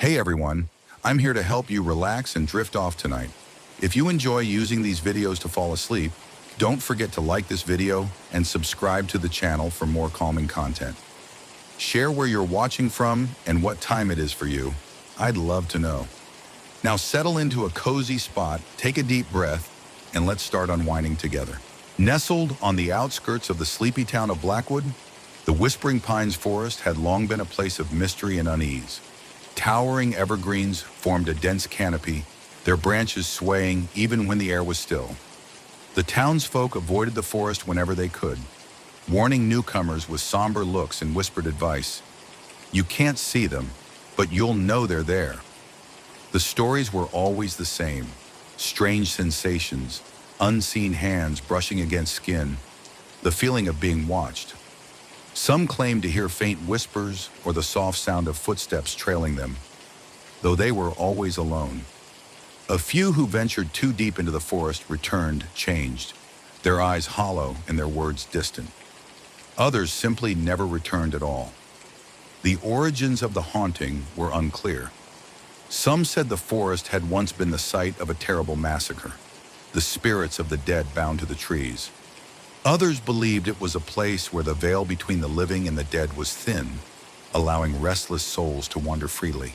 Hey everyone, I'm here to help you relax and drift off tonight. If you enjoy using these videos to fall asleep, don't forget to like this video and subscribe to the channel for more calming content. Share where you're watching from and what time it is for you. I'd love to know. Now settle into a cozy spot, take a deep breath, and let's start unwinding together. Nestled on the outskirts of the sleepy town of Blackwood, the Whispering Pines forest had long been a place of mystery and unease. Towering evergreens formed a dense canopy, their branches swaying even when the air was still. The townsfolk avoided the forest whenever they could, warning newcomers with somber looks and whispered advice. You can't see them, but you'll know they're there. The stories were always the same: strange sensations, unseen hands brushing against skin, the feeling of being watched. Some claimed to hear faint whispers or the soft sound of footsteps trailing them, though they were always alone. A few who ventured too deep into the forest returned changed, their eyes hollow and their words distant. Others simply never returned at all. The origins of the haunting were unclear. Some said the forest had once been the site of a terrible massacre, the spirits of the dead bound to the trees. Others believed it was a place where the veil between the living and the dead was thin, allowing restless souls to wander freely.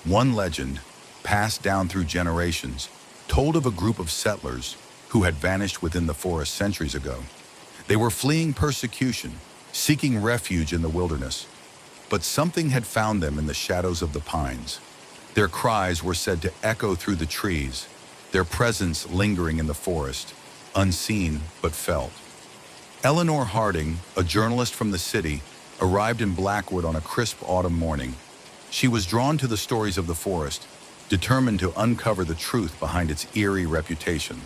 One legend, passed down through generations, told of a group of settlers who had vanished within the forest centuries ago. They were fleeing persecution, seeking refuge in the wilderness, but something had found them in the shadows of the pines. Their cries were said to echo through the trees, their presence lingering in the forest, unseen but felt. Eleanor Harding, a journalist from the city, arrived in Blackwood on a crisp autumn morning. She was drawn to the stories of the forest, determined to uncover the truth behind its eerie reputation.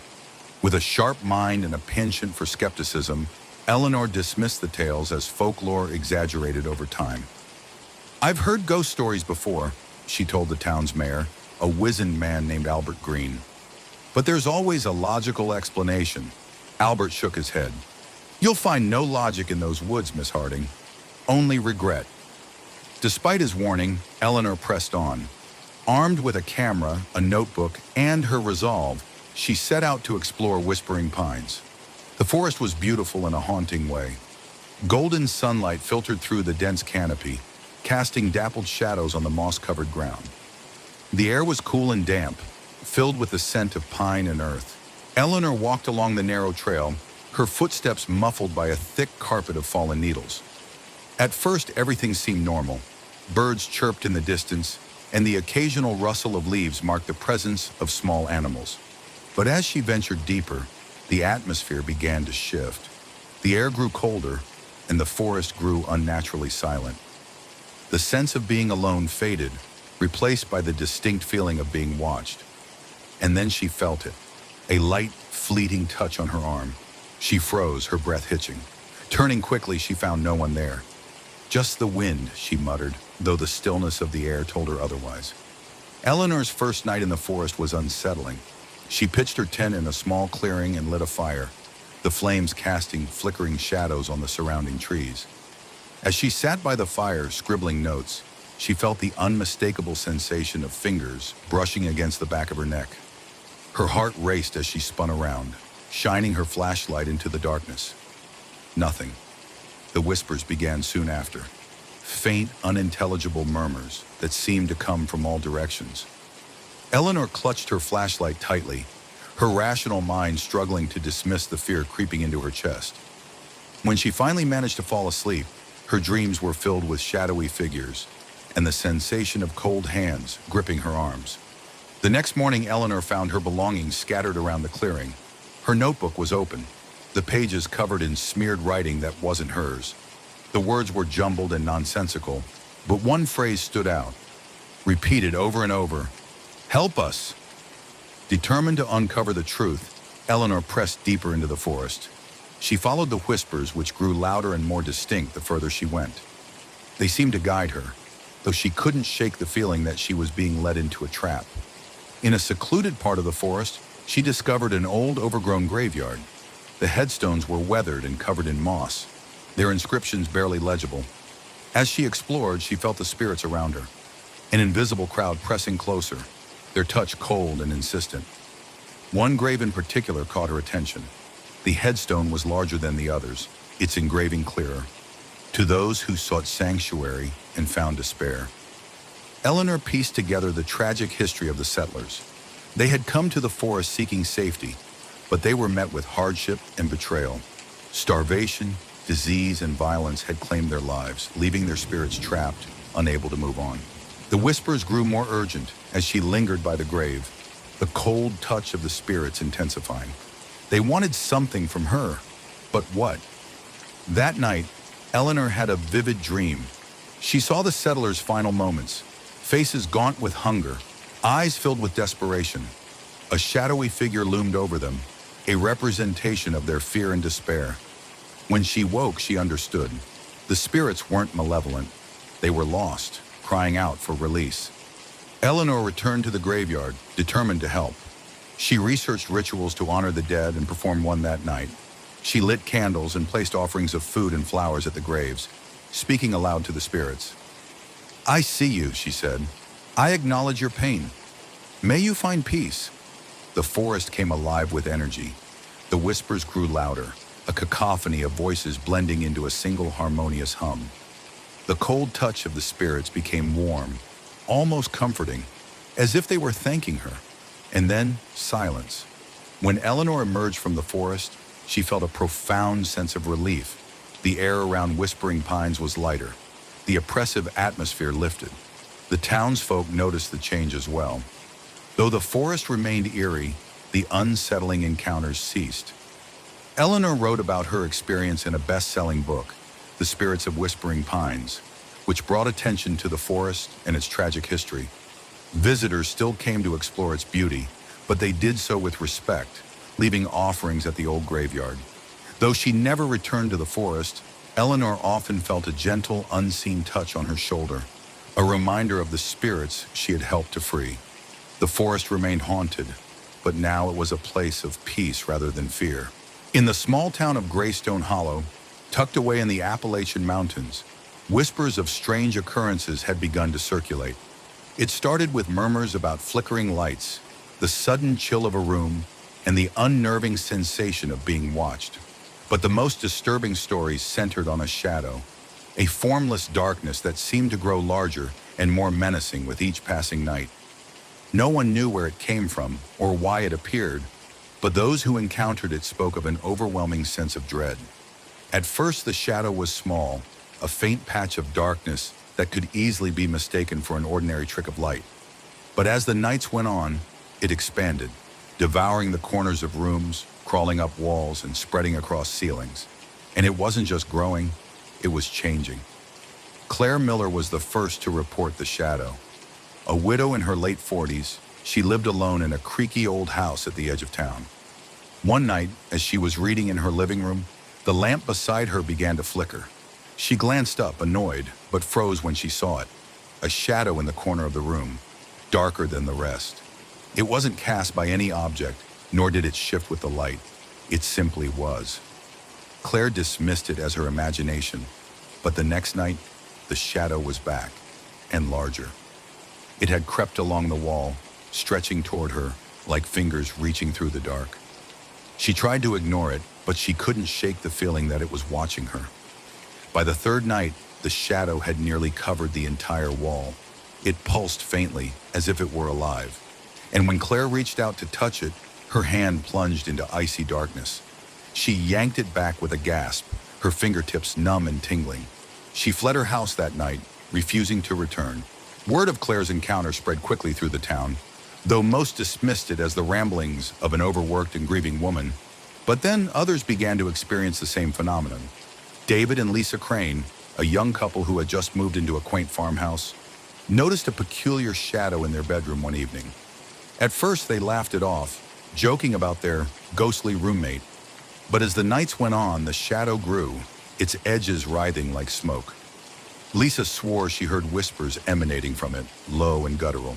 With a sharp mind and a penchant for skepticism, Eleanor dismissed the tales as folklore exaggerated over time. "I've heard ghost stories before," she told the town's mayor, a wizened man named Albert Green. "But there's always a logical explanation." Albert shook his head. "You'll find no logic in those woods, Miss Harding. Only regret." Despite his warning, Eleanor pressed on. Armed with a camera, a notebook, and her resolve, she set out to explore Whispering Pines. The forest was beautiful in a haunting way. Golden sunlight filtered through the dense canopy, casting dappled shadows on the moss-covered ground. The air was cool and damp, filled with the scent of pine and earth. Eleanor walked along the narrow trail, her footsteps muffled by a thick carpet of fallen needles. At first, everything seemed normal. Birds chirped in the distance, and the occasional rustle of leaves marked the presence of small animals. But as she ventured deeper, the atmosphere began to shift. The air grew colder, and the forest grew unnaturally silent. The sense of being alone faded, replaced by the distinct feeling of being watched. And then she felt it, a light, fleeting touch on her arm. She froze, her breath hitching. Turning quickly, she found no one there. "Just the wind," she muttered, though the stillness of the air told her otherwise. Eleanor's first night in the forest was unsettling. She pitched her tent in a small clearing and lit a fire, the flames casting flickering shadows on the surrounding trees. As she sat by the fire, scribbling notes, she felt the unmistakable sensation of fingers brushing against the back of her neck. Her heart raced as she spun around, shining her flashlight into the darkness. Nothing. The whispers began soon after, faint, unintelligible murmurs that seemed to come from all directions. Eleanor clutched her flashlight tightly, her rational mind struggling to dismiss the fear creeping into her chest. When she finally managed to fall asleep, her dreams were filled with shadowy figures and the sensation of cold hands gripping her arms. The next morning, Eleanor found her belongings scattered around the clearing. Her notebook was open, the pages covered in smeared writing that wasn't hers. The words were jumbled and nonsensical, but one phrase stood out, repeated over and over: "Help us." Determined to uncover the truth, Eleanor pressed deeper into the forest. She followed the whispers, which grew louder and more distinct the further she went. They seemed to guide her, though she couldn't shake the feeling that she was being led into a trap. In a secluded part of the forest, she discovered an old, overgrown graveyard. The headstones were weathered and covered in moss, their inscriptions barely legible. As she explored, she felt the spirits around her. an invisible crowd pressing closer, their touch cold and insistent. One grave in particular caught her attention. The headstone was larger than the others, its engraving clearer. To those who sought sanctuary and found despair. Eleanor pieced together the tragic history of the settlers. They had come to the forest seeking safety, but they were met with hardship and betrayal. Starvation, disease, and violence had claimed their lives, leaving their spirits trapped, unable to move on. The whispers grew more urgent as she lingered by the grave, the cold touch of the spirits intensifying. They wanted something from her, but what? That night, Eleanor had a vivid dream. She saw the settlers' final moments, faces gaunt with hunger, eyes filled with desperation. A shadowy figure loomed over them, a representation of their fear and despair. When she woke, she understood. The spirits weren't malevolent. They were lost, crying out for release. Eleanor returned to the graveyard, determined to help. She researched rituals to honor the dead and performed one that night. She lit candles and placed offerings of food and flowers at the graves, speaking aloud to the spirits. "I see you," she said. "I acknowledge your pain. May you find peace." The forest came alive with energy. The whispers grew louder, a cacophony of voices blending into a single harmonious hum. The cold touch of the spirits became warm, almost comforting, as if they were thanking her. And then, silence. When Eleanor emerged from the forest, she felt a profound sense of relief. The air around Whispering Pines was lighter. The oppressive atmosphere lifted. The townsfolk noticed the change as well. Though the forest remained eerie, the unsettling encounters ceased. Eleanor wrote about her experience in a best-selling book, The Spirits of Whispering Pines, which brought attention to the forest and its tragic history. Visitors still came to explore its beauty, but they did so with respect, leaving offerings at the old graveyard. Though she never returned to the forest, Eleanor often felt a gentle, unseen touch on her shoulder, a reminder of the spirits she had helped to free. The forest remained haunted, but now it was a place of peace rather than fear. In the small town of Greystone Hollow, tucked away in the Appalachian Mountains, whispers of strange occurrences had begun to circulate. It started with murmurs about flickering lights, the sudden chill of a room, and the unnerving sensation of being watched. But the most disturbing stories centered on a shadow, a formless darkness that seemed to grow larger and more menacing with each passing night. No one knew where it came from or why it appeared, but those who encountered it spoke of an overwhelming sense of dread. At first, the shadow was small, a faint patch of darkness that could easily be mistaken for an ordinary trick of light. But as the nights went on, it expanded, devouring the corners of rooms, crawling up walls, and spreading across ceilings. And it wasn't just growing, it was changing. Claire Miller was the first to report the shadow. A widow in her late 40s, she lived alone in a creaky old house at the edge of town. One night, as she was reading in her living room, the lamp beside her began to flicker. She glanced up, annoyed, but froze when she saw it. A shadow in the corner of the room, darker than the rest. It wasn't cast by any object, nor did it shift with the light. It simply was. Claire dismissed it as her imagination, but the next night, the shadow was back, and larger. It had crept along the wall, stretching toward her, like fingers reaching through the dark. She tried to ignore it, but she couldn't shake the feeling that it was watching her. By the third night, the shadow had nearly covered the entire wall. It pulsed faintly, as if it were alive. And when Claire reached out to touch it, her hand plunged into icy darkness. She yanked it back with a gasp, her fingertips numb and tingling. She fled her house that night, refusing to return. Word of Claire's encounter spread quickly through the town, though most dismissed it as the ramblings of an overworked and grieving woman. But then others began to experience the same phenomenon. David and Lisa Crane, a young couple who had just moved into a quaint farmhouse, noticed a peculiar shadow in their bedroom one evening. At first, they laughed it off, joking about their ghostly roommate. But as the nights went on, the shadow grew, its edges writhing like smoke. Lisa swore she heard whispers emanating from it, low and guttural.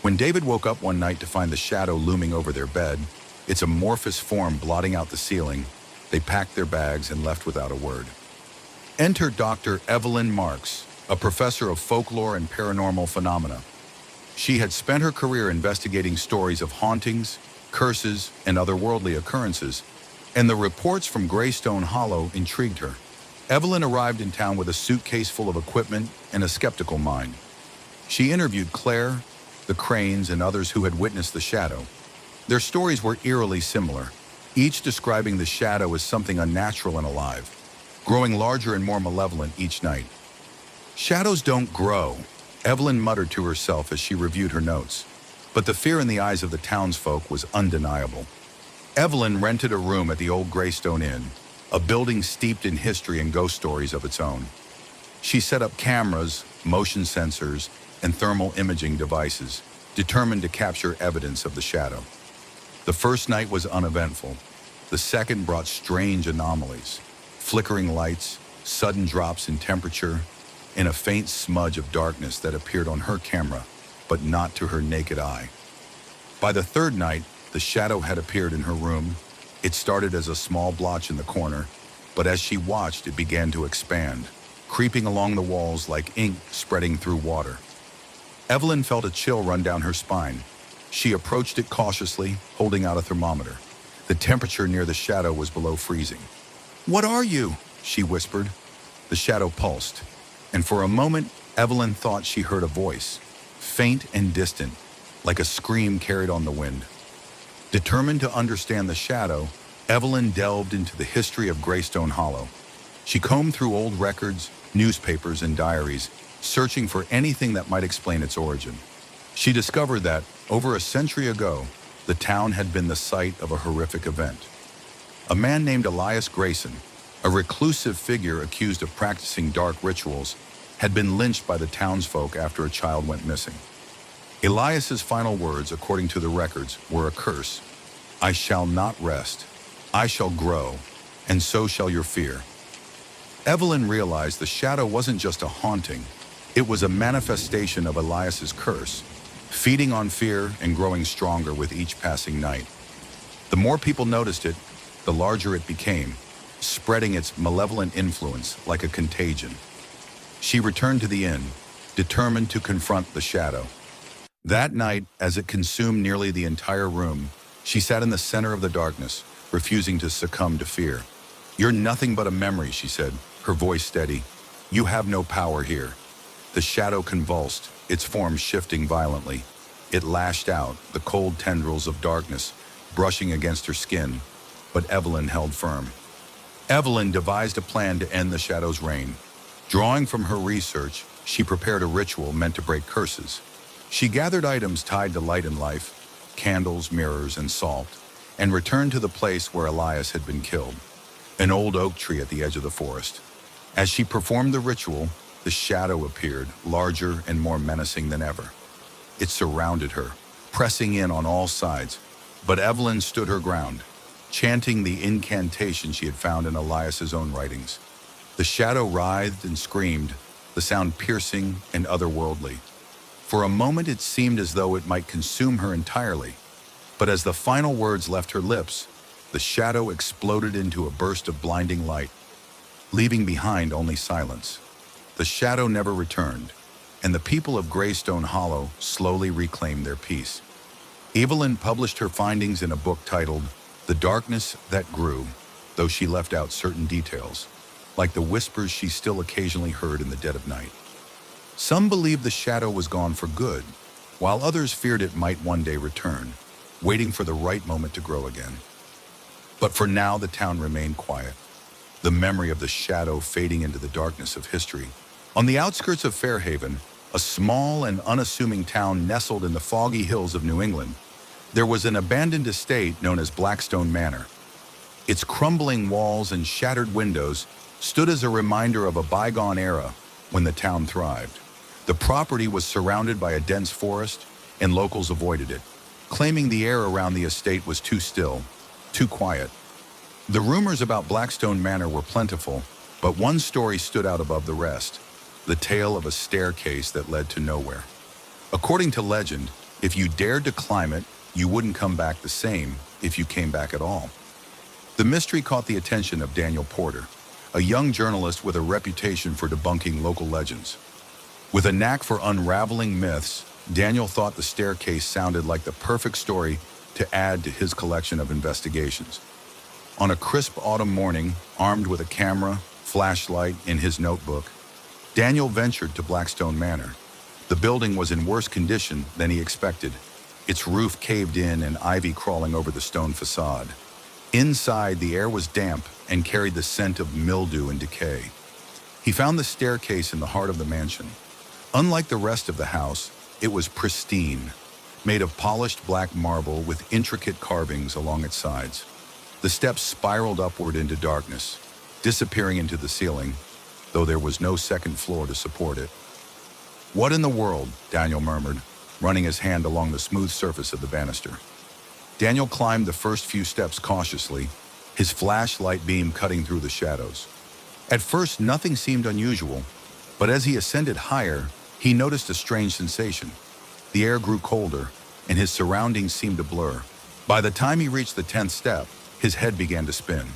When David woke up one night to find the shadow looming over their bed, its amorphous form blotting out the ceiling, they packed their bags and left without a word. Enter Dr. Evelyn Marks, a professor of folklore and paranormal phenomena. She had spent her career investigating stories of hauntings, curses, and otherworldly occurrences, and the reports from Greystone Hollow intrigued her. Evelyn arrived in town with a suitcase full of equipment and a skeptical mind. She interviewed Claire, the Cranes, and others who had witnessed the shadow. Their stories were eerily similar, each describing the shadow as something unnatural and alive, growing larger and more malevolent each night. "Shadows don't grow," Evelyn muttered to herself as she reviewed her notes. But the fear in the eyes of the townsfolk was undeniable. Evelyn rented a room at the old Greystone Inn, a building steeped in history and ghost stories of its own. She set up cameras, motion sensors, and thermal imaging devices, determined to capture evidence of the shadow. The first night was uneventful. The second brought strange anomalies, flickering lights, sudden drops in temperature, and a faint smudge of darkness that appeared on her camera, but not to her naked eye. By the third night, the shadow had appeared in her room. It started as a small blotch in the corner, but as she watched, it began to expand, creeping along the walls like ink spreading through water. Evelyn felt a chill run down her spine. She approached it cautiously, holding out a thermometer. The temperature near the shadow was below freezing. "What are you?" she whispered. The shadow pulsed, and for a moment, Evelyn thought she heard a voice, faint and distant, like a scream carried on the wind. Determined to understand the shadow, Evelyn delved into the history of Greystone Hollow. She combed through old records, newspapers, and diaries, searching for anything that might explain its origin. She discovered that, over a century ago, the town had been the site of a horrific event. A man named Elias Grayson, a reclusive figure accused of practicing dark rituals, had been lynched by the townsfolk after a child went missing. Elias's final words, according to the records, were a curse. "I shall not rest. I shall grow, and so shall your fear." Evelyn realized the shadow wasn't just a haunting. It was a manifestation of Elias's curse, feeding on fear and growing stronger with each passing night. The more people noticed it, the larger it became, spreading its malevolent influence like a contagion. She returned to the inn, determined to confront the shadow. That night, as it consumed nearly the entire room, she sat in the center of the darkness, refusing to succumb to fear. "You're nothing but a memory," she said, her voice steady. "You have no power here." The shadow convulsed, its form shifting violently. It lashed out, the cold tendrils of darkness brushing against her skin, but Evelyn held firm. Evelyn devised a plan to end the shadow's reign. Drawing from her research, she prepared a ritual meant to break curses. She gathered items tied to light and life, candles, mirrors, and salt, and returned to the place where Elias had been killed, an old oak tree at the edge of the forest. As she performed the ritual, the shadow appeared, larger and more menacing than ever. It surrounded her, pressing in on all sides, but Evelyn stood her ground, chanting the incantation she had found in Elias's own writings. The shadow writhed and screamed, the sound piercing and otherworldly. For a moment it seemed as though it might consume her entirely, but as the final words left her lips, the shadow exploded into a burst of blinding light, leaving behind only silence. The shadow never returned, and the people of Greystone Hollow slowly reclaimed their peace. Evelyn published her findings in a book titled The Darkness That Grew, though she left out certain details, like the whispers she still occasionally heard in the dead of night. Some believed the shadow was gone for good, while others feared it might one day return, waiting for the right moment to grow again. But for now, the town remained quiet, the memory of the shadow fading into the darkness of history. On the outskirts of Fairhaven, a small and unassuming town nestled in the foggy hills of New England, there was an abandoned estate known as Blackstone Manor. Its crumbling walls and shattered windows stood as a reminder of a bygone era when the town thrived. The property was surrounded by a dense forest, and locals avoided it, claiming the air around the estate was too still, too quiet. The rumors about Blackstone Manor were plentiful, but one story stood out above the rest, the tale of a staircase that led to nowhere. According to legend, if you dared to climb it, you wouldn't come back the same if you came back at all. The mystery caught the attention of Daniel Porter, a young journalist with a reputation for debunking local legends. With a knack for unraveling myths, Daniel thought the staircase sounded like the perfect story to add to his collection of investigations. On a crisp autumn morning, armed with a camera, flashlight, and his notebook, Daniel ventured to Blackstone Manor. The building was in worse condition than he expected, its roof caved in and ivy crawling over the stone facade. Inside, the air was damp and carried the scent of mildew and decay. He found the staircase in the heart of the mansion. Unlike the rest of the house, it was pristine, made of polished black marble with intricate carvings along its sides. The steps spiraled upward into darkness, disappearing into the ceiling, though there was no second floor to support it. "What in the world?" Daniel murmured, running his hand along the smooth surface of the banister. Daniel climbed the first few steps cautiously, his flashlight beam cutting through the shadows. At first, nothing seemed unusual, but as he ascended higher, he noticed a strange sensation. The air grew colder, and his surroundings seemed to blur. By the time he reached the 10th step, his head began to spin.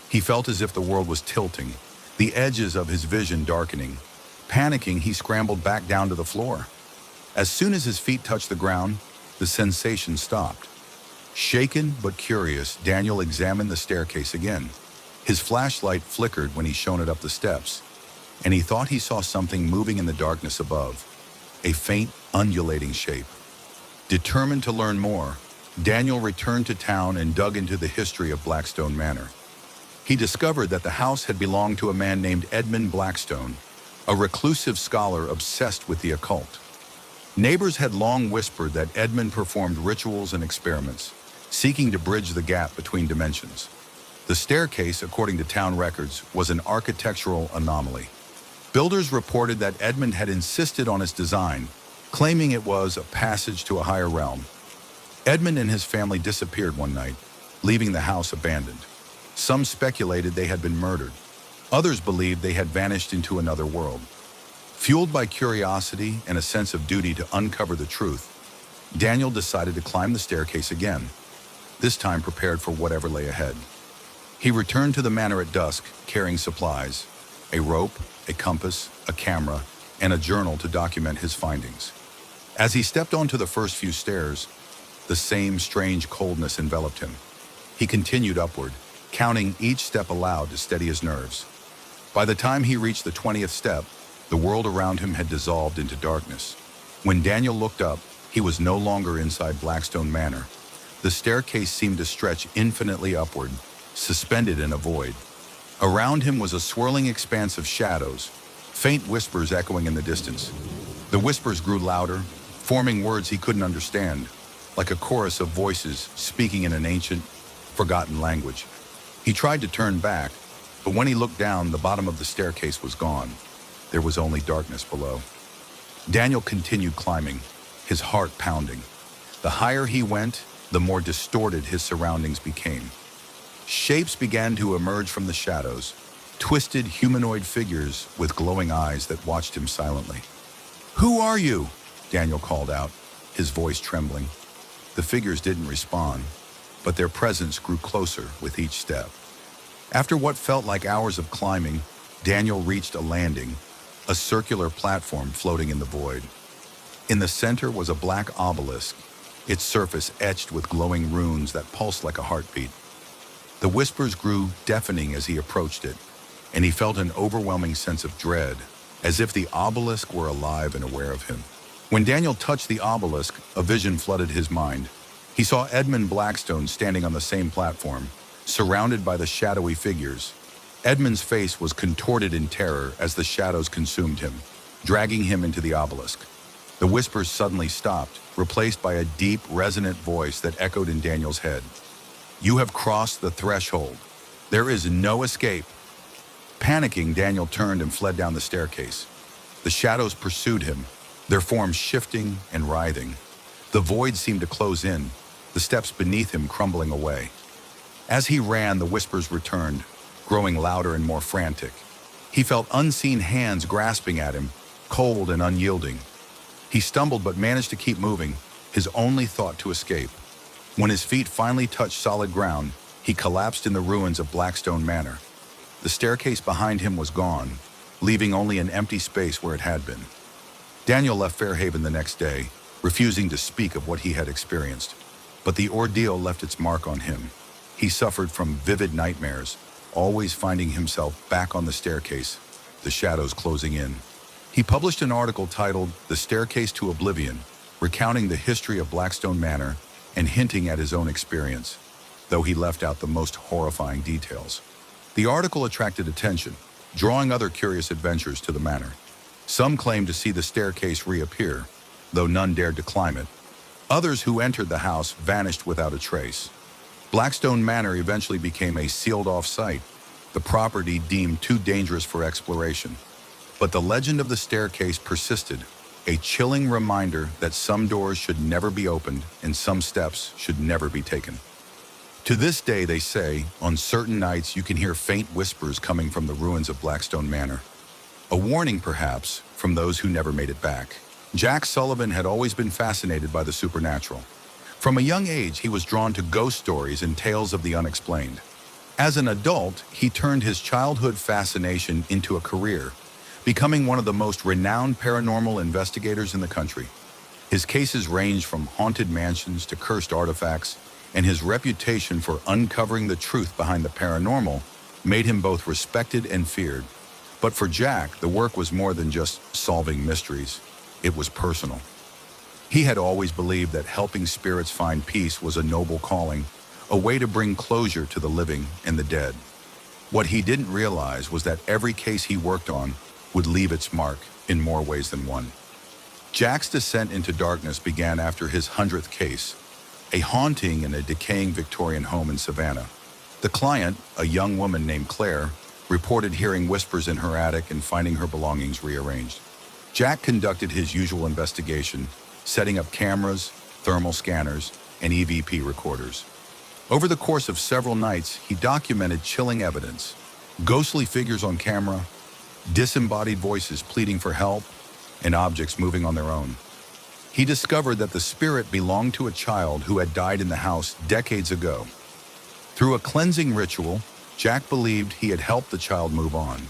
He felt as if the world was tilting, the edges of his vision darkening. Panicking, he scrambled back down to the floor. As soon as his feet touched the ground, the sensation stopped. Shaken but curious, Daniel examined the staircase again. His flashlight flickered when he shone it up the steps, and he thought he saw something moving in the darkness above, a faint, undulating shape. Determined to learn more, Daniel returned to town and dug into the history of Blackstone Manor. He discovered that the house had belonged to a man named Edmund Blackstone, a reclusive scholar obsessed with the occult. Neighbors had long whispered that Edmund performed rituals and experiments, seeking to bridge the gap between dimensions. The staircase, according to town records, was an architectural anomaly. Builders reported that Edmund had insisted on its design, claiming it was a passage to a higher realm. Edmund and his family disappeared one night, leaving the house abandoned. Some speculated they had been murdered. Others believed they had vanished into another world. Fueled by curiosity and a sense of duty to uncover the truth, Daniel decided to climb the staircase again, this time prepared for whatever lay ahead. He returned to the manor at dusk, carrying supplies, a rope, a compass, a camera, and a journal to document his findings. As he stepped onto the first few stairs, the same strange coldness enveloped him. He continued upward, counting each step aloud to steady his nerves. By the time he reached the 20th step, the world around him had dissolved into darkness. When Daniel looked up, he was no longer inside Blackstone Manor. The staircase seemed to stretch infinitely upward, suspended in a void. Around him was a swirling expanse of shadows, faint whispers echoing in the distance. The whispers grew louder, forming words he couldn't understand, like a chorus of voices speaking in an ancient, forgotten language. He tried to turn back, but when he looked down, the bottom of the staircase was gone. There was only darkness below. Daniel continued climbing, his heart pounding. The higher he went, the more distorted his surroundings became. Shapes began to emerge from the shadows, twisted humanoid figures with glowing eyes that watched him silently. "Who are you?" Daniel called out, his voice trembling. The figures didn't respond, but their presence grew closer with each step. After what felt like hours of climbing, Daniel reached a landing, a circular platform floating in the void. In the center was a black obelisk, its surface etched with glowing runes that pulsed like a heartbeat. The whispers grew deafening as he approached it, and he felt an overwhelming sense of dread, as if the obelisk were alive and aware of him. When Daniel touched the obelisk, a vision flooded his mind. He saw Edmund Blackstone standing on the same platform, surrounded by the shadowy figures. Edmund's face was contorted in terror as the shadows consumed him, dragging him into the obelisk. The whispers suddenly stopped, replaced by a deep, resonant voice that echoed in Daniel's head. "You have crossed the threshold. There is no escape." Panicking, Daniel turned and fled down the staircase. The shadows pursued him, their forms shifting and writhing. The void seemed to close in, the steps beneath him crumbling away. As he ran, the whispers returned, growing louder and more frantic. He felt unseen hands grasping at him, cold and unyielding. He stumbled but managed to keep moving, his only thought to escape. When his feet finally touched solid ground, he collapsed in the ruins of Blackstone Manor. The staircase behind him was gone, leaving only an empty space where it had been. Daniel left Fairhaven the next day, refusing to speak of what he had experienced. But the ordeal left its mark on him. He suffered from vivid nightmares, always finding himself back on the staircase, the shadows closing in. He published an article titled "The Staircase to Oblivion," recounting the history of Blackstone Manor and hinting at his own experience, though he left out the most horrifying details. The article attracted attention, drawing other curious adventurers to the manor. Some claimed to see the staircase reappear, though none dared to climb it. Others who entered the house vanished without a trace. Blackstone Manor eventually became a sealed-off site, the property deemed too dangerous for exploration. But the legend of the staircase persisted, a chilling reminder that some doors should never be opened and some steps should never be taken. To this day, they say, on certain nights you can hear faint whispers coming from the ruins of Blackstone Manor. A warning, perhaps, from those who never made it back. Jack Sullivan had always been fascinated by the supernatural. From a young age, he was drawn to ghost stories and tales of the unexplained. As an adult, he turned his childhood fascination into a career, becoming one of the most renowned paranormal investigators in the country. His cases ranged from haunted mansions to cursed artifacts, and his reputation for uncovering the truth behind the paranormal made him both respected and feared. But for Jack, the work was more than just solving mysteries. It was personal. He had always believed that helping spirits find peace was a noble calling, a way to bring closure to the living and the dead. What he didn't realize was that every case he worked on would leave its mark in more ways than one. Jack's descent into darkness began after his 100th case, a haunting in a decaying Victorian home in Savannah. The client, a young woman named Claire, reported hearing whispers in her attic and finding her belongings rearranged. Jack conducted his usual investigation, setting up cameras, thermal scanners, and EVP recorders. Over the course of several nights, he documented chilling evidence: ghostly figures on camera, disembodied voices pleading for help, and objects moving on their own. He discovered that the spirit belonged to a child who had died in the house decades ago. Through a cleansing ritual, Jack believed he had helped the child move on.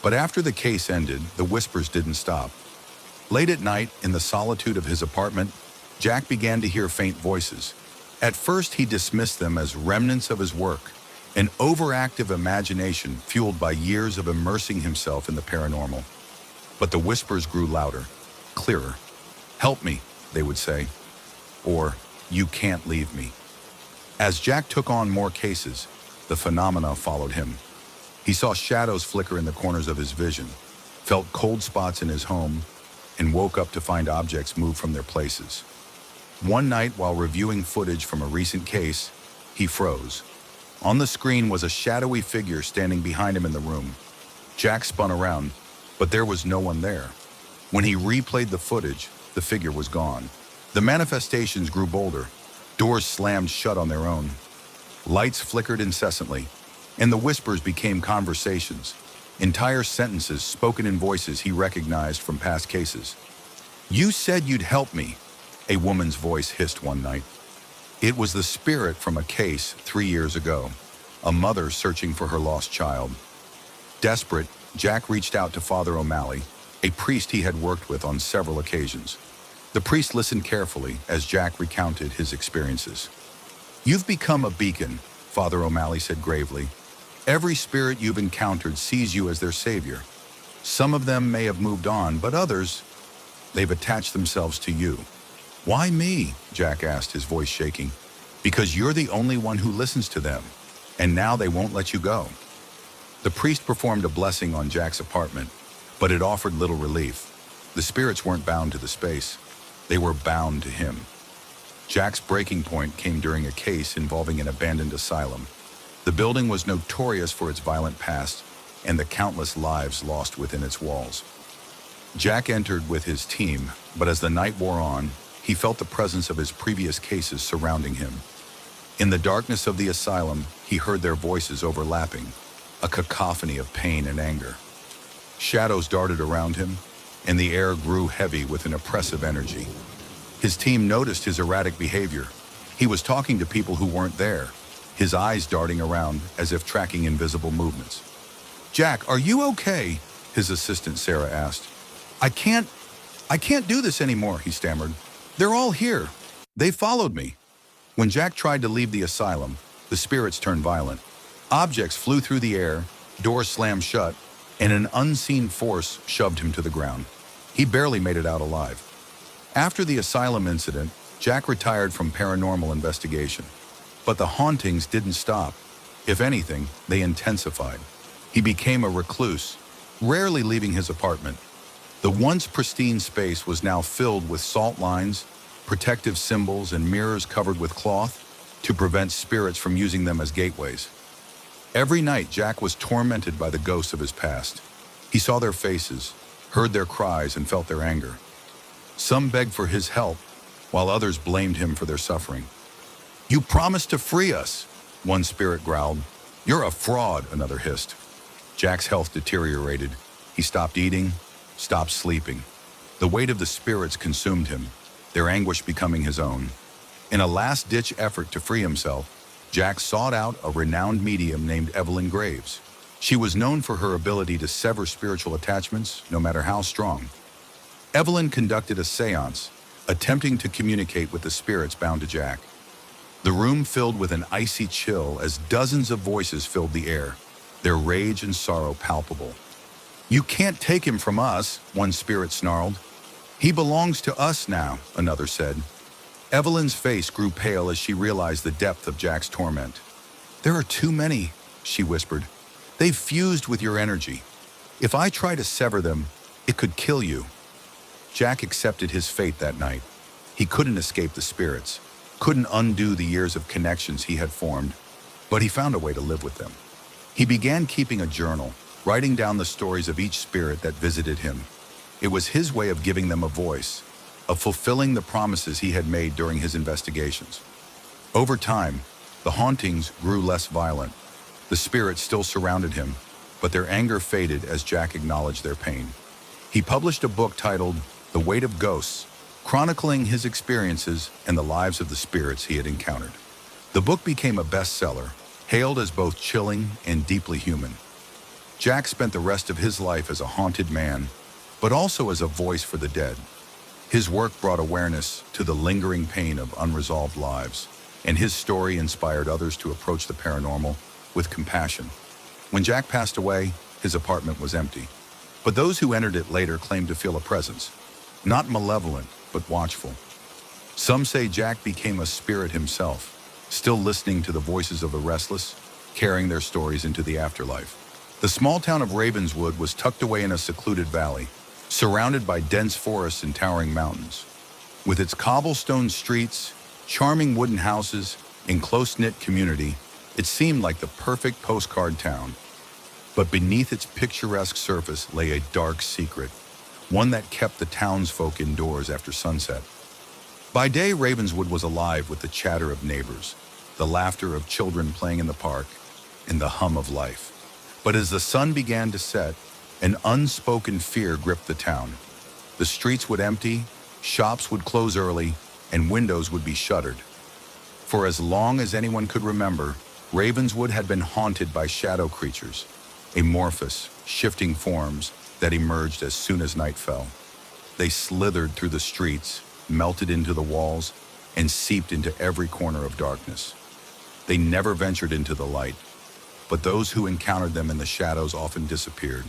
But after the case ended, the whispers didn't stop. Late at night, in the solitude of his apartment, Jack began to hear faint voices. At first, he dismissed them as remnants of his work, an overactive imagination fueled by years of immersing himself in the paranormal. But the whispers grew louder, clearer. "Help me," they would say, or "You can't leave me." As Jack took on more cases, the phenomena followed him. He saw shadows flicker in the corners of his vision, felt cold spots in his home, and woke up to find objects move from their places. One night, while reviewing footage from a recent case, he froze. On the screen was a shadowy figure standing behind him in the room. Jack spun around, but there was no one there. When he replayed the footage, the figure was gone. The manifestations grew bolder. Doors slammed shut on their own. Lights flickered incessantly, and the whispers became conversations, entire sentences spoken in voices he recognized from past cases. "You said you'd help me," a woman's voice hissed one night. It was the spirit from a case 3 years ago, a mother searching for her lost child. Desperate, Jack reached out to Father O'Malley, a priest he had worked with on several occasions. The priest listened carefully as Jack recounted his experiences. "You've become a beacon," Father O'Malley said gravely. "Every spirit you've encountered sees you as their savior. Some of them may have moved on, but others, they've attached themselves to you." "Why me?" Jack asked, his voice shaking. "Because you're the only one who listens to them, and now they won't let you go." The priest performed a blessing on Jack's apartment, but it offered little relief. The spirits weren't bound to the space. They were bound to him. Jack's breaking point came during a case involving an abandoned asylum. The building was notorious for its violent past and the countless lives lost within its walls. Jack entered with his team, but as the night wore on, he felt the presence of his previous cases surrounding him. In the darkness of the asylum, he heard their voices overlapping, a cacophony of pain and anger. Shadows darted around him, and the air grew heavy with an oppressive energy. His team noticed his erratic behavior. He was talking to people who weren't there, his eyes darting around as if tracking invisible movements. "Jack, are you okay?" his assistant Sarah asked. I "I can't do this anymore," he stammered. "They're all here. They followed me." When Jack tried to leave the asylum, the spirits turned violent. Objects flew through the air, doors slammed shut, and an unseen force shoved him to the ground. He barely made it out alive. After the asylum incident, Jack retired from paranormal investigation. But the hauntings didn't stop. If anything, they intensified. He became a recluse, rarely leaving his apartment. The once pristine space was now filled with salt lines, protective symbols, and mirrors covered with cloth to prevent spirits from using them as gateways. Every night, Jack was tormented by the ghosts of his past. He saw their faces, heard their cries, and felt their anger. Some begged for his help, while others blamed him for their suffering. "You promised to free us," one spirit growled. "You're a fraud," another hissed. Jack's health deteriorated. He stopped eating, stopped sleeping. The weight of the spirits consumed him, their anguish becoming his own. In a last-ditch effort to free himself, Jack sought out a renowned medium named Evelyn Graves. She was known for her ability to sever spiritual attachments, no matter how strong. Evelyn conducted a seance, attempting to communicate with the spirits bound to Jack. The room filled with an icy chill as dozens of voices filled the air, their rage and sorrow palpable. "You can't take him from us," one spirit snarled. "He belongs to us now," another said. Evelyn's face grew pale as she realized the depth of Jack's torment. "There are too many," she whispered. "They've fused with your energy. If I try to sever them, it could kill you." Jack accepted his fate that night. He couldn't escape the spirits, couldn't undo the years of connections he had formed, but he found a way to live with them. He began keeping a journal, writing down the stories of each spirit that visited him. It was his way of giving them a voice, of fulfilling the promises he had made during his investigations. Over time, the hauntings grew less violent. The spirits still surrounded him, but their anger faded as Jack acknowledged their pain. He published a book titled The Weight of Ghosts, chronicling his experiences and the lives of the spirits he had encountered. The book became a bestseller, hailed as both chilling and deeply human. Jack spent the rest of his life as a haunted man, but also as a voice for the dead. His work brought awareness to the lingering pain of unresolved lives, and his story inspired others to approach the paranormal with compassion. When Jack passed away, his apartment was empty, but those who entered it later claimed to feel a presence, not malevolent, but watchful. Some say Jack became a spirit himself, still listening to the voices of the restless, carrying their stories into the afterlife. The small town of Ravenswood was tucked away in a secluded valley, surrounded by dense forests and towering mountains. With its cobblestone streets, charming wooden houses, and close-knit community, it seemed like the perfect postcard town. But beneath its picturesque surface lay a dark secret, one that kept the townsfolk indoors after sunset. By day, Ravenswood was alive with the chatter of neighbors, the laughter of children playing in the park, and the hum of life. But as the sun began to set, an unspoken fear gripped the town. The streets would empty, shops would close early, and windows would be shuttered. For as long as anyone could remember, Ravenswood had been haunted by shadow creatures, amorphous, shifting forms that emerged as soon as night fell. They slithered through the streets, melted into the walls, and seeped into every corner of darkness. They never ventured into the light, but those who encountered them in the shadows often disappeared,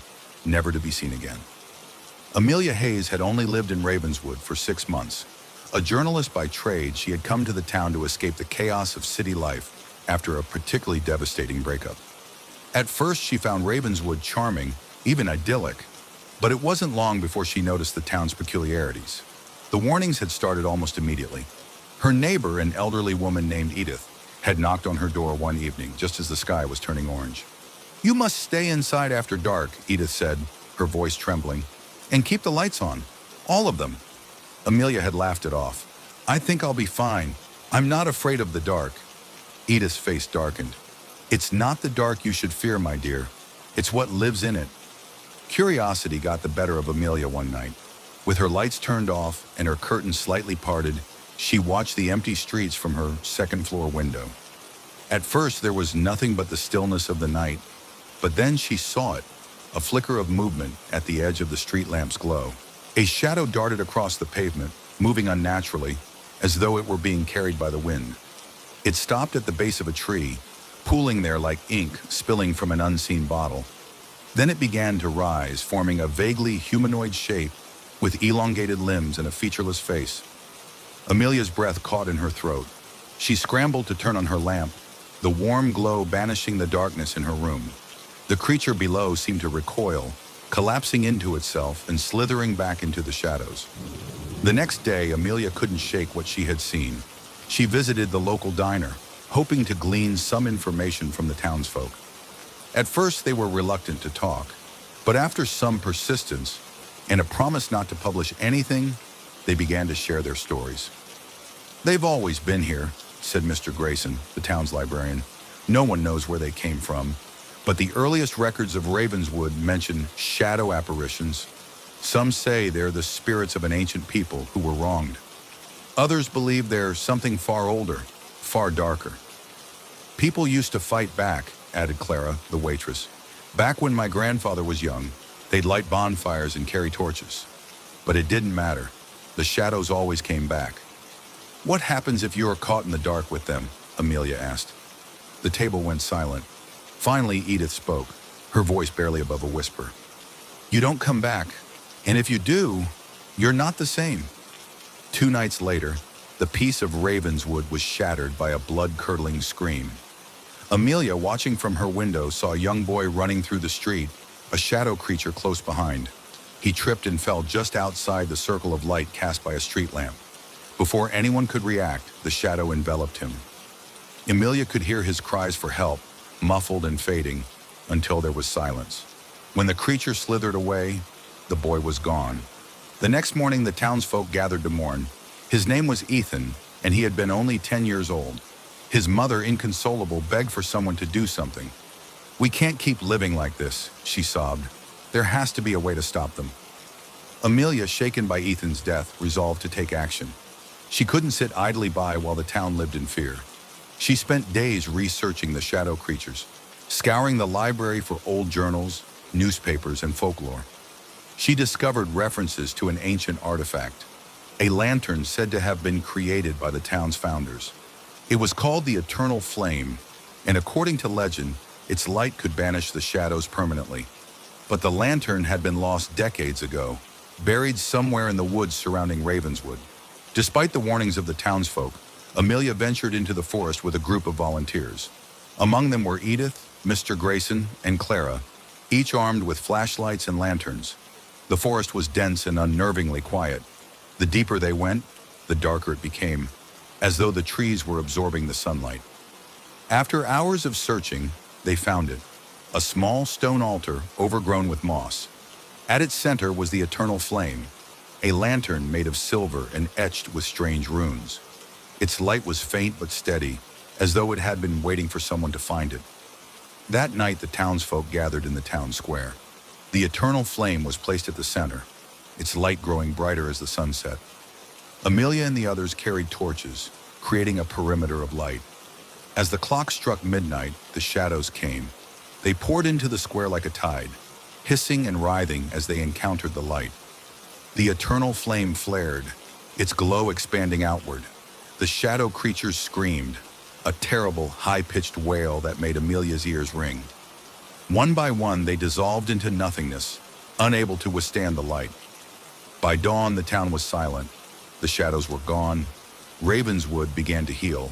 never to be seen again. Amelia Hayes had only lived in Ravenswood for 6 months. A journalist by trade, she had come to the town to escape the chaos of city life after a particularly devastating breakup. At first, she found Ravenswood charming, even idyllic, but it wasn't long before she noticed the town's peculiarities. The warnings had started almost immediately. Her neighbor, an elderly woman named Edith, had knocked on her door one evening just as the sky was turning orange. "You must stay inside after dark," Edith said, her voice trembling, "and keep the lights on. All of them." Amelia had laughed it off. "I think I'll be fine. I'm not afraid of the dark." Edith's face darkened. "It's not the dark you should fear, my dear. It's what lives in it." Curiosity got the better of Amelia one night. With her lights turned off and her curtains slightly parted, she watched the empty streets from her second-floor window. At first, there was nothing but the stillness of the night, but then she saw it, a flicker of movement at the edge of the street lamp's glow. A shadow darted across the pavement, moving unnaturally, as though it were being carried by the wind. It stopped at the base of a tree, pooling there like ink spilling from an unseen bottle. Then it began to rise, forming a vaguely humanoid shape with elongated limbs and a featureless face. Amelia's breath caught in her throat. She scrambled to turn on her lamp, the warm glow banishing the darkness in her room. The creature below seemed to recoil, collapsing into itself and slithering back into the shadows. The next day, Amelia couldn't shake what she had seen. She visited the local diner, hoping to glean some information from the townsfolk. At first, they were reluctant to talk, but after some persistence and a promise not to publish anything, they began to share their stories. "They've always been here," said Mr. Grayson, the town's librarian. "No one knows where they came from, but the earliest records of Ravenswood mention shadow apparitions. Some say they're the spirits of an ancient people who were wronged. Others believe they're something far older, far darker. People used to fight back," added Clara, the waitress. "Back when my grandfather was young, they'd light bonfires and carry torches. But it didn't matter. The shadows always came back." "What happens if you're caught in the dark with them?" Amelia asked. The table went silent. Finally, Edith spoke, her voice barely above a whisper. "You don't come back, and if you do, you're not the same." 2 nights later, the peace of Ravenswood was shattered by a blood-curdling scream. Amelia, watching from her window, saw a young boy running through the street, a shadow creature close behind. He tripped and fell just outside the circle of light cast by a street lamp. Before anyone could react, the shadow enveloped him. Amelia could hear his cries for help, muffled and fading, until there was silence. When the creature slithered away, the boy was gone. The next morning, the townsfolk gathered to mourn. His name was Ethan, and he had been only 10 years old. His mother, inconsolable, begged for someone to do something. "We can't keep living like this," she sobbed. "There has to be a way to stop them." Amelia, shaken by Ethan's death, resolved to take action. She couldn't sit idly by while the town lived in fear. She spent days researching the shadow creatures, scouring the library for old journals, newspapers, and folklore. She discovered references to an ancient artifact, a lantern said to have been created by the town's founders. It was called the Eternal Flame, and according to legend, its light could banish the shadows permanently. But the lantern had been lost decades ago, buried somewhere in the woods surrounding Ravenswood. Despite the warnings of the townsfolk, Amelia ventured into the forest with a group of volunteers. Among them were Edith, Mr. Grayson, and Clara, each armed with flashlights and lanterns. The forest was dense and unnervingly quiet. The deeper they went, the darker it became, as though the trees were absorbing the sunlight. After hours of searching, they found it, a small stone altar overgrown with moss. At its center was the Eternal Flame, a lantern made of silver and etched with strange runes. Its light was faint but steady, as though it had been waiting for someone to find it. That night, the townsfolk gathered in the town square. The Eternal Flame was placed at the center, its light growing brighter as the sun set. Amelia and the others carried torches, creating a perimeter of light. As the clock struck midnight, the shadows came. They poured into the square like a tide, hissing and writhing as they encountered the light. The Eternal Flame flared, its glow expanding outward. The shadow creatures screamed, a terrible, high-pitched wail that made Amelia's ears ring. One by one, they dissolved into nothingness, unable to withstand the light. By dawn, the town was silent. The shadows were gone. Ravenswood began to heal.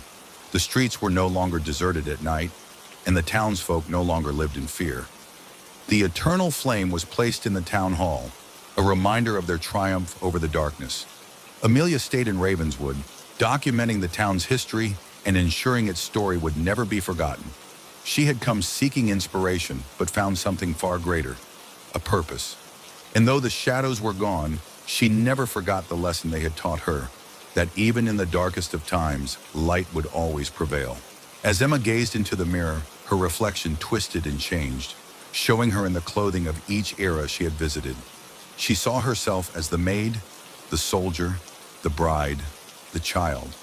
The streets were no longer deserted at night, and the townsfolk no longer lived in fear. The Eternal Flame was placed in the town hall, a reminder of their triumph over the darkness. Amelia stayed in Ravenswood, documenting the town's history and ensuring its story would never be forgotten. She had come seeking inspiration, but found something far greater, a purpose. And though the shadows were gone, she never forgot the lesson they had taught her, that even in the darkest of times, light would always prevail. As Emma gazed into the mirror, her reflection twisted and changed, showing her in the clothing of each era she had visited. She saw herself as the maid, the soldier, the bride, the child.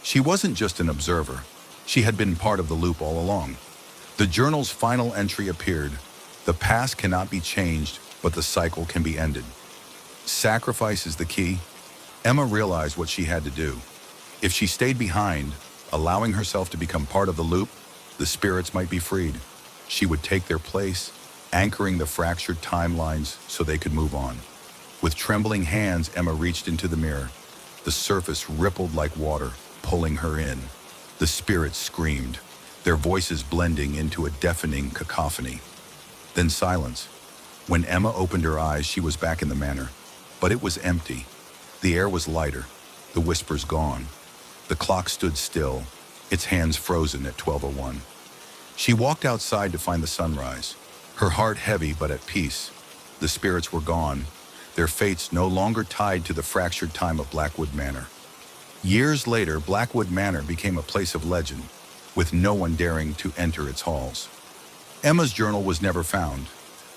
She wasn't just an observer. She had been part of the loop all along. The journal's final entry appeared. The past cannot be changed, but the cycle can be ended. Sacrifice is the key. Emma realized what she had to do. If she stayed behind, allowing herself to become part of the loop, the spirits might be freed. She would take their place, anchoring the fractured timelines so they could move on. With trembling hands, Emma reached into the mirror. The surface rippled like water, pulling her in. The spirits screamed, their voices blending into a deafening cacophony. Then silence. When Emma opened her eyes, she was back in the manor. But it was empty. The air was lighter, the whispers gone. The clock stood still, its hands frozen at 12:01. She walked outside to find the sunrise, her heart heavy but at peace. The spirits were gone, their fates no longer tied to the fractured time of Blackwood Manor. Years later, Blackwood Manor became a place of legend, with no one daring to enter its halls. Emma's journal was never found,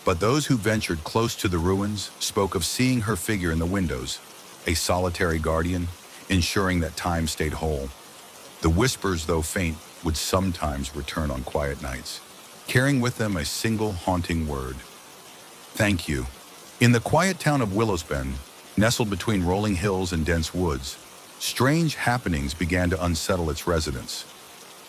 but those who ventured close to the ruins spoke of seeing her figure in the windows, a solitary guardian, ensuring that time stayed whole. The whispers, though faint, would sometimes return on quiet nights, carrying with them a single haunting word: thank you. In the quiet town of Willowsbend, nestled between rolling hills and dense woods, strange happenings began to unsettle its residents.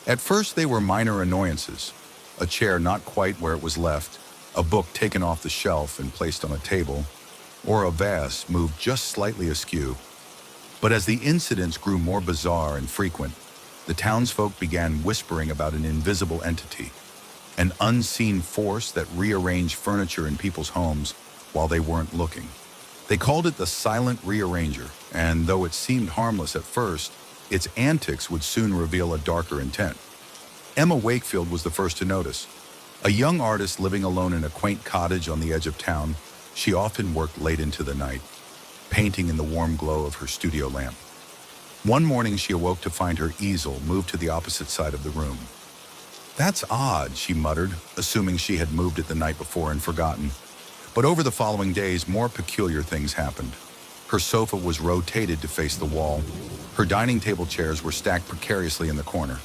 At first they were minor annoyances: a chair not quite where it was left, a book taken off the shelf and placed on a table, or a vase moved just slightly askew. But as the incidents grew more bizarre and frequent, the townsfolk began whispering about an invisible entity, an unseen force that rearranged furniture in people's homes while they weren't looking. They called it the Silent Rearranger, and though it seemed harmless at first, its antics would soon reveal a darker intent. Emma Wakefield was the first to notice. A young artist living alone in a quaint cottage on the edge of town, she often worked late into the night, painting in the warm glow of her studio lamp. One morning she awoke to find her easel moved to the opposite side of the room. "That's odd," she muttered, assuming she had moved it the night before and forgotten. But over the following days, more peculiar things happened. Her sofa was rotated to face the wall. Her dining table chairs were stacked precariously in the corner.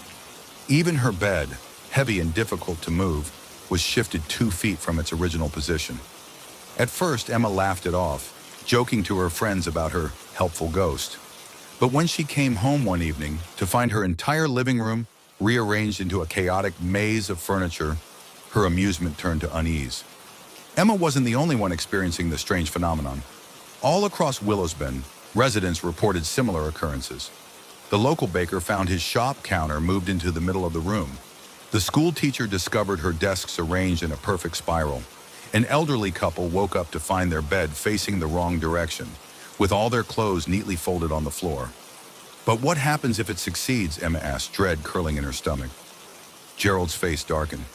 Even her bed, heavy and difficult to move, was shifted 2 feet from its original position. At first, Emma laughed it off, joking to her friends about her helpful ghost. But when she came home one evening to find her entire living room rearranged into a chaotic maze of furniture, her amusement turned to unease. Emma wasn't the only one experiencing the strange phenomenon. All across Willowsbend, residents reported similar occurrences. The local baker found his shop counter moved into the middle of the room. The school teacher discovered her desks arranged in a perfect spiral. An elderly couple woke up to find their bed facing the wrong direction, with all their clothes neatly folded on the floor. "But what happens if it succeeds?" Emma asked, dread curling in her stomach. Gerald's face darkened.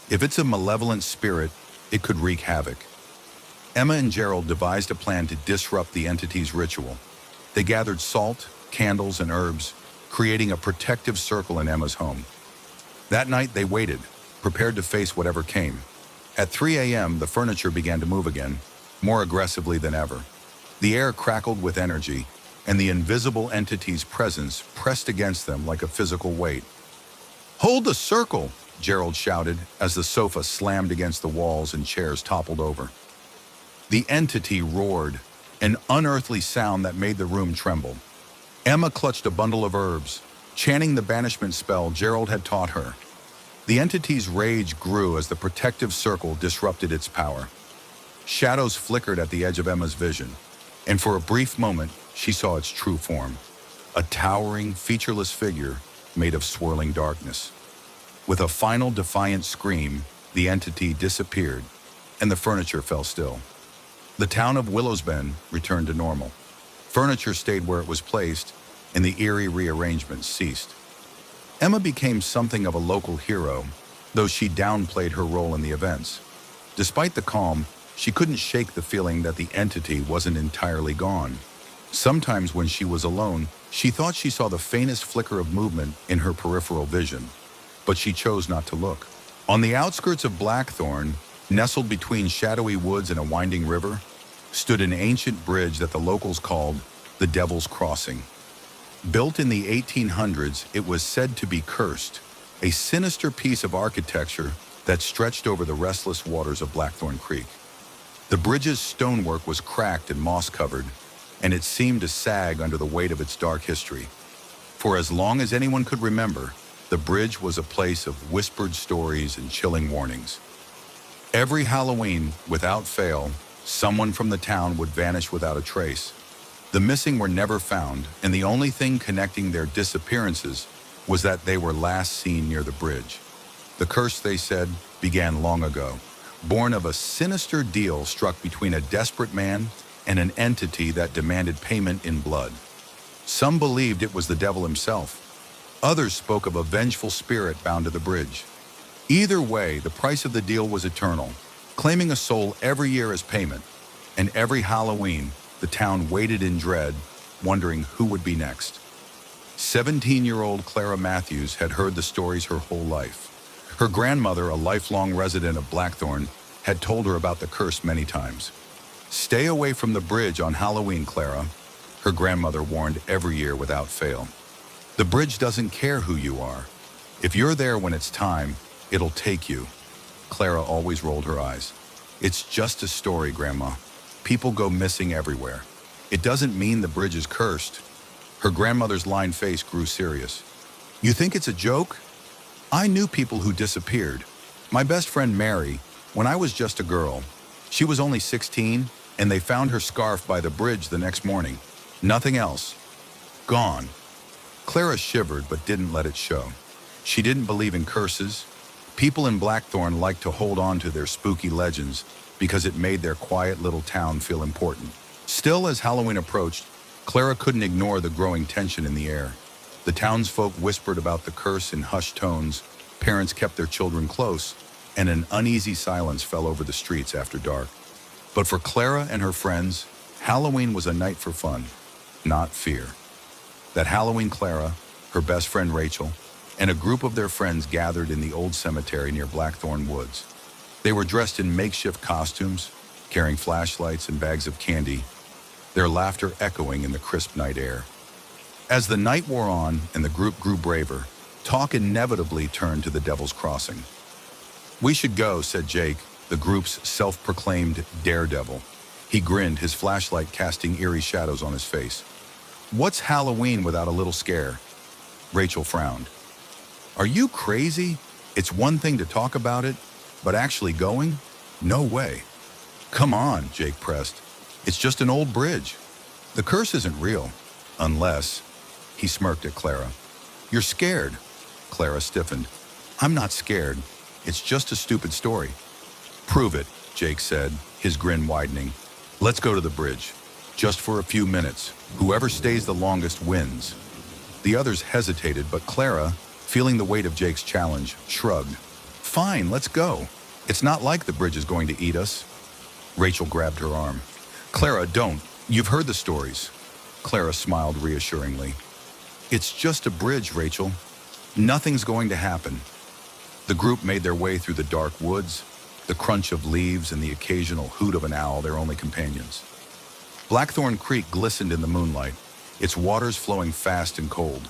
"If it's a malevolent spirit, it could wreak havoc." Emma and Gerald devised a plan to disrupt the entity's ritual. They gathered salt, candles, and herbs, creating a protective circle in Emma's home. That night they waited, prepared to face whatever came. At 3 a.m., the furniture began to move again, more aggressively than ever. The air crackled with energy, and the invisible entity's presence pressed against them like a physical weight. "Hold the circle!" Gerald shouted as the sofa slammed against the walls and chairs toppled over. The entity roared, an unearthly sound that made the room tremble. Emma clutched a bundle of herbs, chanting the banishment spell Gerald had taught her. The entity's rage grew as the protective circle disrupted its power. Shadows flickered at the edge of Emma's vision, and for a brief moment, she saw its true form: a towering, featureless figure made of swirling darkness. With a final defiant scream, the entity disappeared, and the furniture fell still. The town of Willowsbend returned to normal. Furniture stayed where it was placed, and the eerie rearrangements ceased. Emma became something of a local hero, though she downplayed her role in the events. Despite the calm, she couldn't shake the feeling that the entity wasn't entirely gone. Sometimes when she was alone, she thought she saw the faintest flicker of movement in her peripheral vision, but she chose not to look. On the outskirts of Blackthorn, nestled between shadowy woods and a winding river, stood an ancient bridge that the locals called the Devil's Crossing. Built in the 1800s, it was said to be cursed, a sinister piece of architecture that stretched over the restless waters of Blackthorn Creek. The bridge's stonework was cracked and moss-covered, and it seemed to sag under the weight of its dark history. For as long as anyone could remember, the bridge was a place of whispered stories and chilling warnings. Every Halloween, without fail, someone from the town would vanish without a trace. The missing were never found, and the only thing connecting their disappearances was that they were last seen near the bridge. The curse, they said, began long ago, born of a sinister deal struck between a desperate man and an entity that demanded payment in blood. Some believed it was the devil himself. Others spoke of a vengeful spirit bound to the bridge. Either way, the price of the deal was eternal, claiming a soul every year as payment. And every Halloween, the town waited in dread, wondering who would be next. 17-year-old Clara Matthews had heard the stories her whole life. Her grandmother, a lifelong resident of Blackthorn, had told her about the curse many times. "Stay away from the bridge on Halloween, Clara," her grandmother warned every year without fail. "The bridge doesn't care who you are. If you're there when it's time, it'll take you." Clara always rolled her eyes. "It's just a story, Grandma. People go missing everywhere. It doesn't mean the bridge is cursed." Her grandmother's lined face grew serious. "You think it's a joke? I knew people who disappeared. My best friend Mary, when I was just a girl. She was only 16, and they found her scarf by the bridge the next morning. Nothing else. Gone." Clara shivered but didn't let it show. She didn't believe in curses. People in Blackthorn liked to hold on to their spooky legends because it made their quiet little town feel important. Still, as Halloween approached, Clara couldn't ignore the growing tension in the air. The townsfolk whispered about the curse in hushed tones, parents kept their children close, and an uneasy silence fell over the streets after dark. But for Clara and her friends, Halloween was a night for fun, not fear. That Halloween, Clara, her best friend Rachel, and a group of their friends gathered in the old cemetery near Blackthorn Woods. They were dressed in makeshift costumes, carrying flashlights and bags of candy, their laughter echoing in the crisp night air. As the night wore on and the group grew braver, talk inevitably turned to the Devil's Crossing. "We should go," said Jake, the group's self-proclaimed daredevil. He grinned, his flashlight casting eerie shadows on his face. "What's Halloween without a little scare?" Rachel frowned. "Are you crazy? It's one thing to talk about it, but actually going? No way." "Come on," Jake pressed. "It's just an old bridge. The curse isn't real. Unless..." He smirked at Clara. "You're scared." Clara stiffened. "I'm not scared. It's just a stupid story." "Prove it," Jake said, his grin widening. "Let's go to the bridge. Just for a few minutes. Whoever stays the longest wins." The others hesitated, but Clara, feeling the weight of Jake's challenge, shrugged. "Fine, let's go. It's not like the bridge is going to eat us." Rachel grabbed her arm. "Clara, don't. You've heard the stories." Clara smiled reassuringly. "It's just a bridge, Rachel. Nothing's going to happen." The group made their way through the dark woods, the crunch of leaves and the occasional hoot of an owl their only companions. Blackthorn Creek glistened in the moonlight, its waters flowing fast and cold.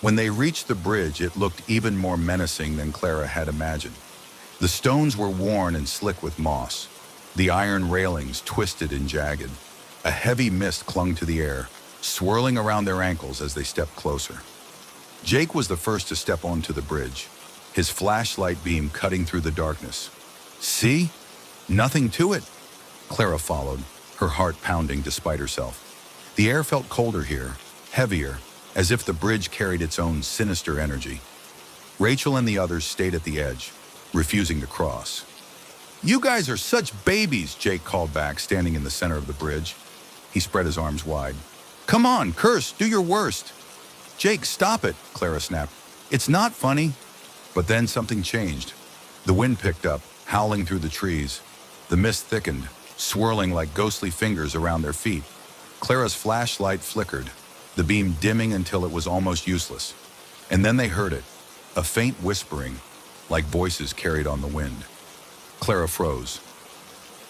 When they reached the bridge, it looked even more menacing than Clara had imagined. The stones were worn and slick with moss, the iron railings twisted and jagged. A heavy mist clung to the air, swirling around their ankles as they stepped closer. Jake was the first to step onto the bridge, his flashlight beam cutting through the darkness. "See? Nothing to it." Clara followed, her heart pounding despite herself. The air felt colder here, heavier, as if the bridge carried its own sinister energy. Rachel and the others stayed at the edge, refusing to cross. "You guys are such babies," Jake called back, standing in the center of the bridge. He spread his arms wide. "Come on, curse, do your worst." "Jake, stop it," Clara snapped. "It's not funny." But then something changed. The wind picked up, howling through the trees. The mist thickened, swirling like ghostly fingers around their feet. Clara's flashlight flickered, the beam dimming until it was almost useless. And then they heard it, a faint whispering, like voices carried on the wind. Clara froze.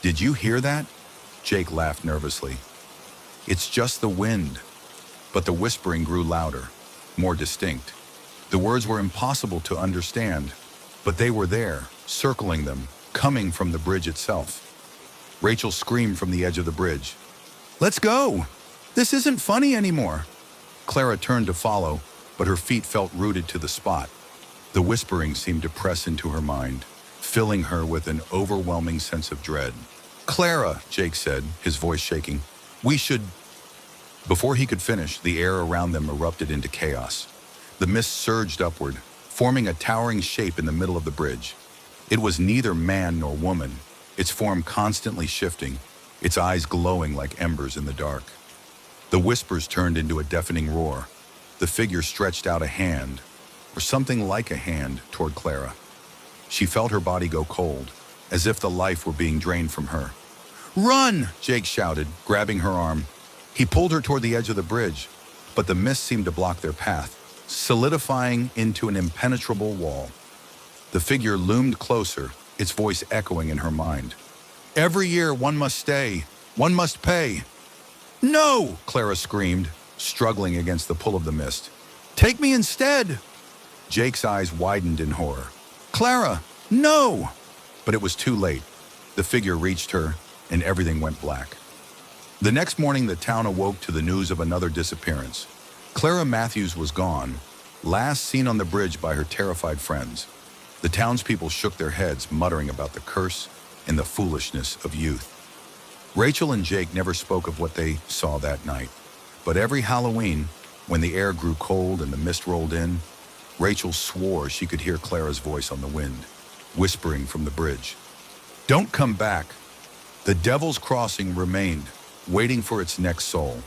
"Did you hear that?" Jake laughed nervously. "It's just the wind." But the whispering grew louder, more distinct. The words were impossible to understand, but they were there, circling them, coming from the bridge itself. Rachel screamed from the edge of the bridge. Let's go! This isn't funny anymore. Clara turned to follow, but her feet felt rooted to the spot. The whispering seemed to press into her mind, filling her with an overwhelming sense of dread. Clara, Jake said, his voice shaking, we should... Before he could finish, the air around them erupted into chaos. The mist surged upward, forming a towering shape in the middle of the bridge. It was neither man nor woman, its form constantly shifting, its eyes glowing like embers in the dark. The whispers turned into a deafening roar. The figure stretched out a hand, or something like a hand, toward Clara. She felt her body go cold, as if the life were being drained from her. Run! Jake shouted, grabbing her arm. He pulled her toward the edge of the bridge, but the mist seemed to block their path, solidifying into an impenetrable wall. The figure loomed closer, its voice echoing in her mind. Every year one must stay, one must pay. No! Clara screamed, struggling against the pull of the mist. Take me instead! Jake's eyes widened in horror. Clara, no! But it was too late. The figure reached her, and everything went black. The next morning, the town awoke to the news of another disappearance. Clara Matthews was gone, last seen on the bridge by her terrified friends. The townspeople shook their heads, muttering about the curse and the foolishness of youth. Rachel and Jake never spoke of what they saw that night. But every Halloween, when the air grew cold and the mist rolled in, Rachel swore she could hear Clara's voice on the wind, whispering from the bridge. Don't come back. The Devil's Crossing remained, waiting for its next soul.